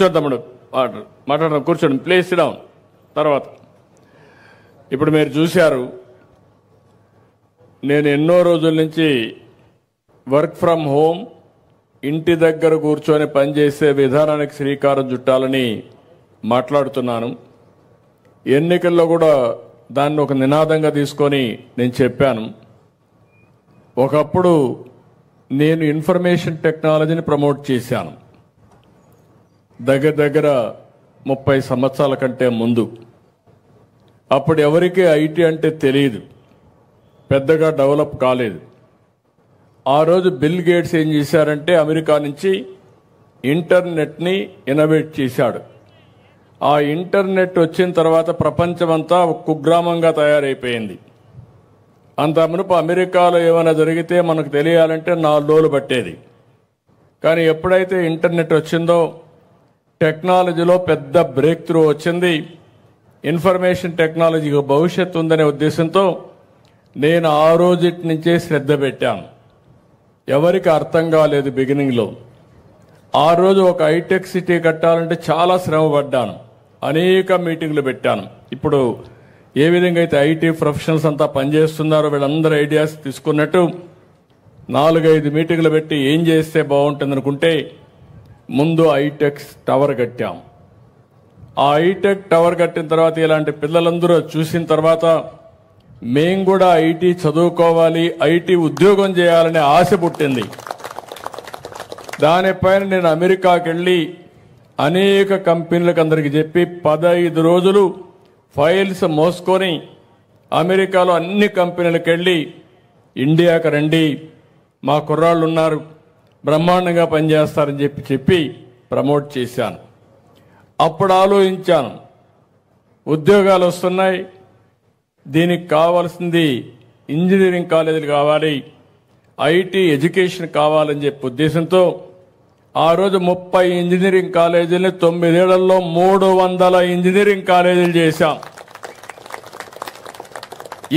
కూర్చోండి తమ్ముడు, మాట్లాడడం కూర్చోండి, ప్లీజ్ సిట్ డౌన్. తర్వాత ఇప్పుడు మీరు చూశారు, నేను ఎన్నో రోజుల నుంచి వర్క్ ఫ్రమ్ హోమ్, ఇంటి దగ్గర కూర్చొని పనిచేసే విధానానికి శ్రీకారం చుట్టాలని మాట్లాడుతున్నాను. ఎన్నికల్లో కూడా దాన్ని ఒక నినాదంగా తీసుకొని నేను చెప్పాను. ఒకప్పుడు నేను ఇన్ఫర్మేషన్ టెక్నాలజీని ప్రమోట్ చేశాను, దగ్గర 30 సంవత్సరాల కంటే ముందు. అప్పుడు ఎవరికి ఐటీ అంటే తెలియదు, పెద్దగా డెవలప్ కాలేదు. ఆ రోజు బిల్ గేట్స్ ఏం చేశారంటే అమెరికా నుంచి ఇంటర్నెట్ని ఇన్నోవేట్ చేశాడు. ఆ ఇంటర్నెట్ వచ్చిన తర్వాత ప్రపంచమంతా ఒక కుగ్రామంగా తయారైపోయింది. అంత మునుపు అమెరికాలో ఏమైనా జరిగితే మనకు తెలియాలంటే 4 రోజులు పట్టేది. కానీ ఎప్పుడైతే ఇంటర్నెట్ వచ్చిందో టెక్నాలజీలో పెద్ద బ్రేక్ త్రూ వచ్చింది. ఇన్ఫర్మేషన్ టెక్నాలజీకి భవిష్యత్తు ఉందనే ఉద్దేశంతో నేను ఆ రోజుటి నుంచే శ్రద్ధ పెట్టాను. ఎవరికి అర్థం కాలేదు బిగినింగ్లో. ఆ రోజు ఒక హైటెక్ సిటీ కట్టాలంటే చాలా శ్రమ పడ్డాను, అనేక మీటింగ్లు పెట్టాను. ఇప్పుడు ఏ విధంగా అయితే ఐటీ ప్రొఫెషనల్స్ అంతా పనిచేస్తున్నారో వీళ్ళందరూ ఐడియాస్ తీసుకున్నట్టు 4-5 మీటింగ్లు పెట్టి ఏం చేస్తే బాగుంటుంది అనుకుంటే ముందు హైటెక్ టవర్ కట్టాం. ఆ హైటెక్ టవర్ కట్టిన తర్వాత ఇలాంటి పిల్లలందరూ చూసిన తర్వాత మేము కూడా ఐటీ చదువుకోవాలి, ఐటీ ఉద్యోగం చేయాలనే ఆశ పుట్టింది. దానిపైన నేను అమెరికాకి వెళ్ళి అనేక కంపెనీలకు అందరికి చెప్పి 15 రోజులు ఫైల్స్ మోసుకొని అమెరికాలో అన్ని కంపెనీలకు వెళ్ళి ఇండియాకి రండి, మా కుర్రాళ్ళు ఉన్నారు, బ్రహ్మాండంగా పనిచేస్తారని చెప్పి ప్రమోట్ చేశాను. అప్పుడు ఆలోచించాను, ఉద్యోగాలు వస్తున్నాయి, దీనికి కావాల్సింది ఇంజనీరింగ్ కాలేజీలు కావాలి, ఐటీ ఎడ్యుకేషన్ కావాలని చెప్పి ఉద్దేశంతో ఆ రోజు 30 ఇంజనీరింగ్ కాలేజీలని 9 ఏళ్లలో 300 ఇంజనీరింగ్ కాలేజీలు చేశాం.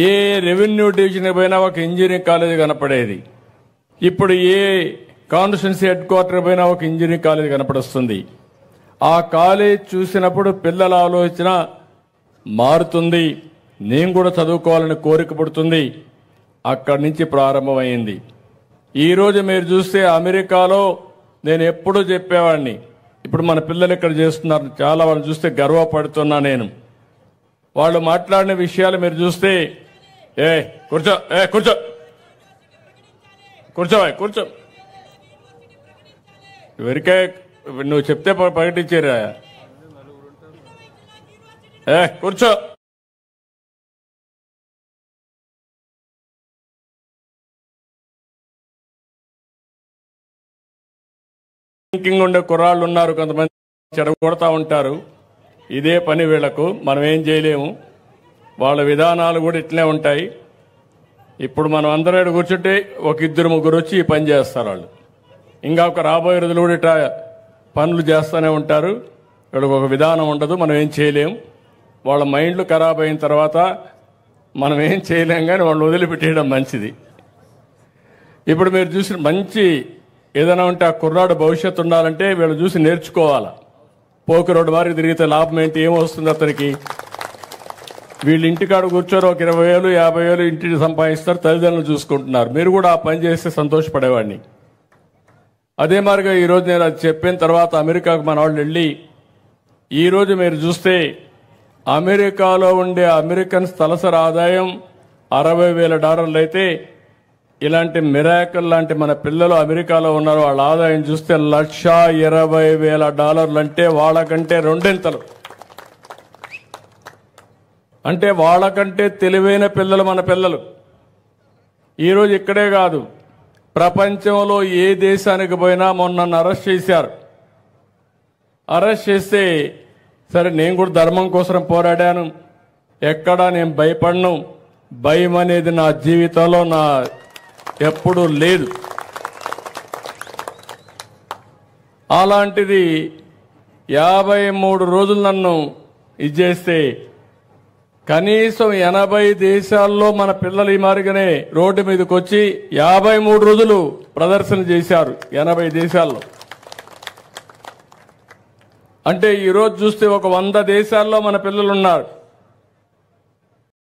ఏ రెవెన్యూ డివిజన్ పోయినా ఒక ఇంజనీరింగ్ కాలేజీ కనపడేది. ఇప్పుడు ఏ కాన్స్టిట్యున్సీ హెడ్ క్వార్టర్ పోయినా ఒక ఇంజనీరింగ్ కాలేజీ కనపడుస్తుంది. ఆ కాలేజ్ చూసినప్పుడు పిల్లల ఆలోచన మారుతుంది, నేను కూడా చదువుకోవాలని కోరిక పుడుతుంది. అక్కడి నుంచి ప్రారంభమైంది. ఈరోజు మీరు చూస్తే అమెరికాలో నేను ఎప్పుడూ చెప్పేవాడిని, ఇప్పుడు మన పిల్లలు ఇక్కడ చేస్తున్నారు, చాలా వాళ్ళు చూస్తే గర్వపడుతున్నా నేను. వాళ్ళు మాట్లాడిన విషయాలు మీరు చూస్తే కూర్చో కూర్చో కూర్చో కూర్చో ఎవరికే నువ్వు చెప్తే ప్రకటించారా? కూర్చో. థింకింగ్ ఉండే కుర్రాళ్ళు ఉన్నారు, కొంతమంది చెడగొడతా ఉంటారు. ఇదే పని వీళ్లకు, మనం ఏం చేయలేము. వాళ్ళ విధానాలు కూడా ఇట్లే ఉంటాయి. ఇప్పుడు మనం అందరూ కూర్చుంటే 1-2-3 వచ్చి ఈ పని చేస్తారు వాళ్ళు. ఇంకా ఒక రాబోయే రోజులు కూడా ఇట్లా పనులు చేస్తూనే ఉంటారు. వీళ్ళకి ఒక విధానం ఉండదు, మనం ఏం చేయలేము. వాళ్ళ మైండ్లు ఖరాబ్ అయిన తర్వాత మనం ఏం చేయలేం, కానీ వాళ్ళు వదిలిపెట్టేయడం మంచిది. ఇప్పుడు మీరు చూసిన మంచి ఏదైనా ఉంటే ఆ కుర్రాడు భవిష్యత్తు ఉండాలంటే వీళ్ళు చూసి నేర్చుకోవాలా. పోకి రోడ్డు మారికి తిరిగితే లాభం ఏంటి, ఏమొస్తుంది అతనికి? వీళ్ళు ఇంటికాడ కూర్చొని ఒక 20,000 50,000 ఇంటిని సంపాదిస్తారు, తల్లిదండ్రులు చూసుకుంటున్నారు. మీరు కూడా ఆ పని చేస్తే సంతోషపడేవాడిని. అదే మాదిరిగా ఈరోజు నేను అది చెప్పిన తర్వాత అమెరికాకు మన వాళ్ళు వెళ్ళి ఈరోజు మీరు చూస్తే అమెరికాలో ఉండే అమెరికన్స్ తలసరి ఆదాయం $60,000 అయితే ఇలాంటి మిరాకిల్ లాంటి మన పిల్లలు అమెరికాలో ఉన్నారు, వాళ్ళ ఆదాయం చూస్తే $1,20,000 అంటే వాళ్ళకంటే 2 అంటే వాళ్ళకంటే తెలివైన పిల్లలు మన పిల్లలు. ఈరోజు ఇక్కడే కాదు, ప్రపంచంలో ఏ దేశానికి పోయినా మొన్న అరెస్ట్ చేశారు. అరెస్ట్ చేస్తే సరే నేను కూడా ధర్మం కోసం పోరాడాను, ఎక్కడా నేను భయపడను. భయం అనేది నా జీవితంలో ఎప్పుడూ లేదు. అలాంటిది 53 రోజులు నన్ను ఇది చేస్తే కనీసం 80 దేశాల్లో మన పిల్లలు ఈ మాదిరిగానే రోడ్డు మీదకి వచ్చి 53 రోజులు ప్రదర్శన చేశారు 80 దేశాల్లో. అంటే ఈరోజు చూస్తే ఒక 100 దేశాల్లో మన పిల్లలు ఉన్నారు.